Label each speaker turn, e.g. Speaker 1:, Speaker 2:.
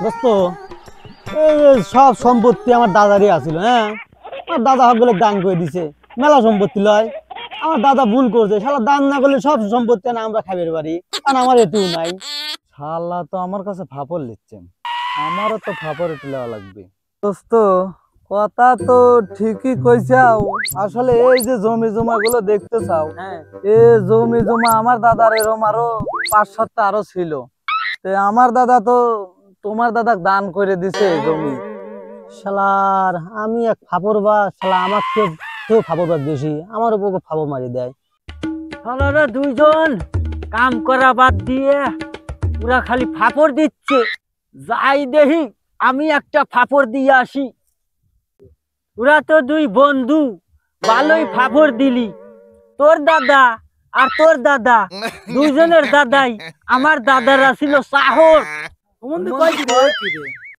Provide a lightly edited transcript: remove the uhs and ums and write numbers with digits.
Speaker 1: দোস্ত, এই যে সব সম্পত্তি আমার দাদারই আছিল। হ্যাঁ, আমার দাদা সবগুলো দান করে দিছে। মেলা সম্পত্তি লয়। আমার দাদা ভুল করছে, শালা দান না করলে সব সম্পত্তি না আমরা খাইবার পারি, কারণ আমার এটুকু নাই।
Speaker 2: শালা তো আমার কাছে ফাপড় লিখছেন, আমারও তো ফাপড় একটু লেওয়া লাগবে। দোস্ত, কথা তো ঠিকই কইছাও। আসলে এই যে জমি জমা গুলো দেখতে চাও,
Speaker 1: হ্যাঁ,
Speaker 2: এই জমি জমা আমার দাদার এরম আরো 5-7টা আরো ছিল। তো আমার দাদা তো তোমার দাদা দান করে দিছে এই জমি।
Speaker 1: শালার আমি এক ফাপড় বা শালা আমার কেউ কেউ ফাপড় বা বেশি, আমার উপর ফাপড় মারি দেয়।
Speaker 3: শালারা দুইজন কাম করা বাদ দিয়ে পুরা খালি ফাপড় দিচ্ছে। যাই দেখি আমি একটা ফাপড় দিয়ে আসি। ওরা তো দুই বন্ধু, ভালোই ফাপড় দিলি। তোর দাদা আর তোর দাদা দুইজনের দাদাই আমার দাদারা ছিল সাহস।